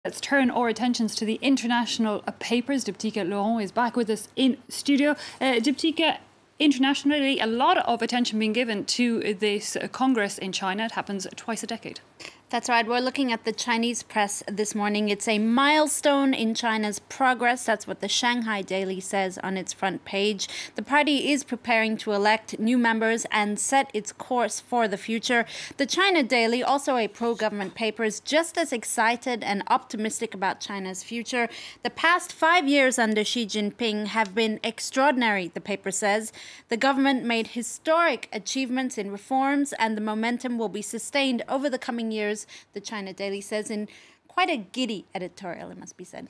Let's turn our attentions to the international papers. Diptyque Laurent is back with us in studio. Diptyque, internationally, a lot of attention being given to this Congress in China. It happens twice a decade. That's right. We're looking at the Chinese press this morning. It's a milestone in China's progress. That's what the Shanghai Daily says on its front page. The party is preparing to elect new members and set its course for the future. The China Daily, also a pro-government paper, is just as excited and optimistic about China's future. The past 5 years under Xi Jinping have been extraordinary, the paper says. The government made historic achievements in reforms, and the momentum will be sustained over the coming years, the China Daily says, in quite a giddy editorial, it must be said.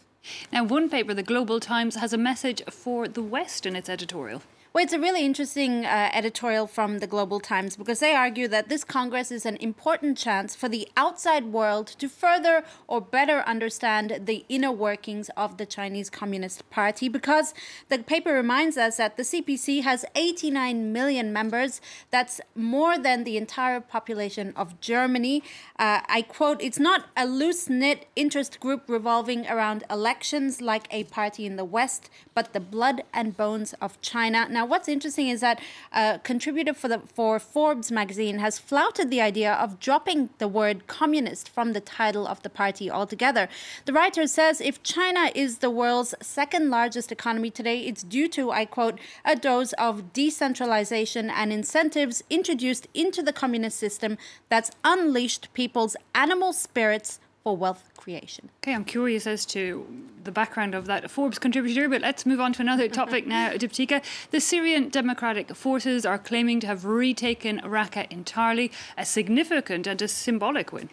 Now, one paper, the Global Times, has a message for the West in its editorial. Well, it's a really interesting editorial from the Global Times because they argue that this Congress is an important chance for the outside world to further or better understand the inner workings of the Chinese Communist Party, because the paper reminds us that the CPC has 89 million members. That's more than the entire population of Germany. I quote, "It's not a loose-knit interest group revolving around elections like a party in the West, but the blood and bones of China." Now, what's interesting is that a contributor for Forbes magazine has flouted the idea of dropping the word communist from the title of the party altogether. The writer says if China is the world's second largest economy today, it's due to, I quote, "a dose of decentralization and incentives introduced into the communist system that's unleashed people's animal spirits for wealth creation." Okay, I'm curious as to the background of that Forbes contributor, but let's move on to another topic now, Diptyque. The Syrian Democratic Forces are claiming to have retaken Raqqa entirely, a significant and a symbolic win.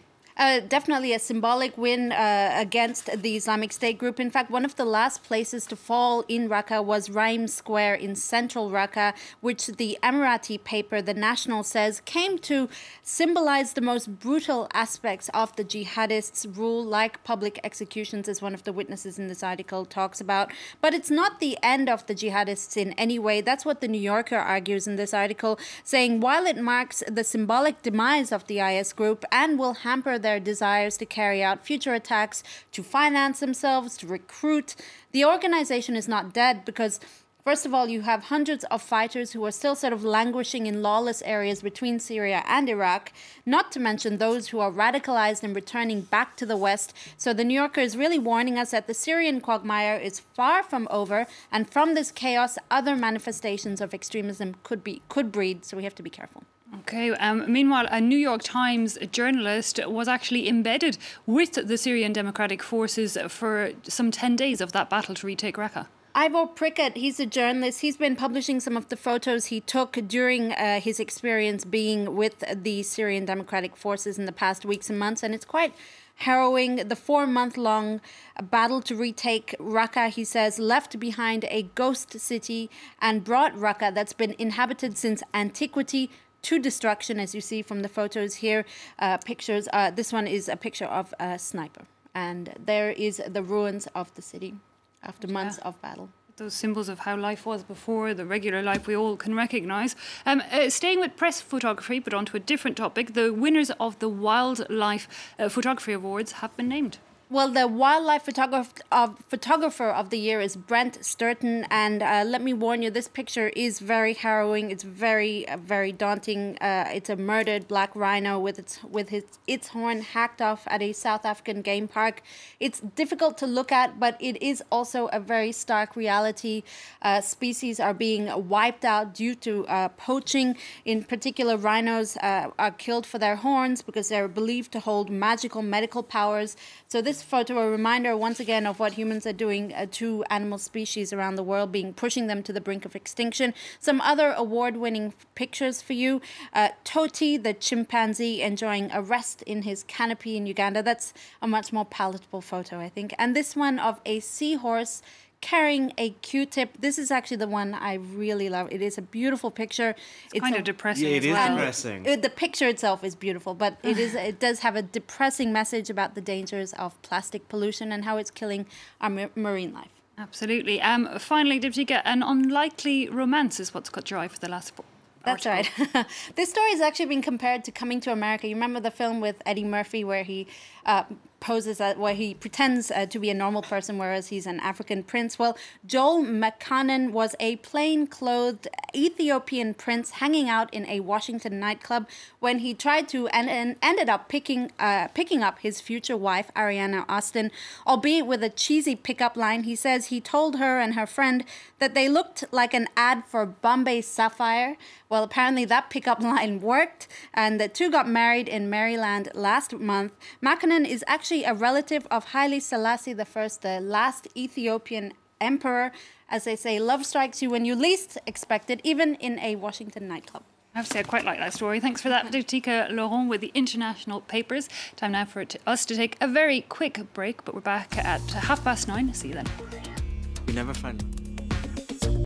Definitely a symbolic win against the Islamic State group. In fact, one of the last places to fall in Raqqa was Raim Square in central Raqqa, which the Emirati paper, The National, says came to symbolize the most brutal aspects of the jihadists' rule, like public executions, as one of the witnesses in this article talks about. But it's not the end of the jihadists in any way. That's what the New Yorker argues in this article, saying while it marks the symbolic demise of the IS group and will hamper their desires to carry out future attacks, to finance themselves, to recruit, the organization is not dead because, first of all, you have hundreds of fighters who are still sort of languishing in lawless areas between Syria and Iraq, not to mention those who are radicalized and returning back to the West. So the New Yorker is really warning us that the Syrian quagmire is far from over, and from this chaos, other manifestations of extremism could breed, so we have to be careful. Okay, meanwhile, a New York Times journalist was actually embedded with the Syrian Democratic Forces for some 10 days of that battle to retake Raqqa. Ivor Prickett, he's a journalist. He's been publishing some of the photos he took during his experience being with the Syrian Democratic Forces in the past weeks and months, and it's quite harrowing. The 4-month-long battle to retake Raqqa, he says, left behind a ghost city and brought Raqqa, that's been inhabited since antiquity, to destruction, as you see from the photos here. Pictures. This one is a picture of a sniper, and there is the ruins of the city after months of battle. Those symbols of how life was before, the regular life we all can recognise. Staying with press photography, but onto a different topic, the winners of the Wildlife Photography Awards have been named. Well, the wildlife photographer of the year is Brent Sturton, and let me warn you, this picture is very harrowing. It's very daunting. It's a murdered black rhino with its horn hacked off at a South African game park. It's difficult to look at, but it is also a very stark reality. Species are being wiped out due to poaching. In particular, rhinos are killed for their horns because they're believed to hold magical medical powers. So this photo, a reminder once again of what humans are doing to animal species around the world, pushing them to the brink of extinction. Some other award-winning pictures for you. Toti, the chimpanzee, enjoying a rest in his canopy in Uganda. That's a much more palatable photo, I think. And this one of a seahorse carrying a Q-tip. This is actually the one I really love. It is a beautiful picture. It's kind of depressing. Yeah, it is depressing. The picture itself is beautiful, but it does have a depressing message about the dangers of plastic pollution and how it's killing our marine life. Absolutely. Finally, Diptyque, an unlikely romance is what's caught your eye for the last That's right. This story has actually been compared to Coming to America. You remember the film with Eddie Murphy where he poses where he pretends to be a normal person, whereas he's an African prince. Well, Joel McCannon was a plain-clothed Ethiopian prince hanging out in a Washington nightclub when he tried to and ended up picking up his future wife, Ariana Austin, albeit with a cheesy pickup line. He says he told her and her friend that they looked like an ad for Bombay Sapphire. Well, apparently that pickup line worked, and the two got married in Maryland last month. McCannon is actually a relative of Haile Selassie I, the last Ethiopian emperor. As they say, love strikes you when you least expect it, even in a Washington nightclub. I have to say, I quite like that story. Thanks for that, Diptyka Laurent with the international papers. Time now for us to take a very quick break, but we're back at 9:30. See you then. You never find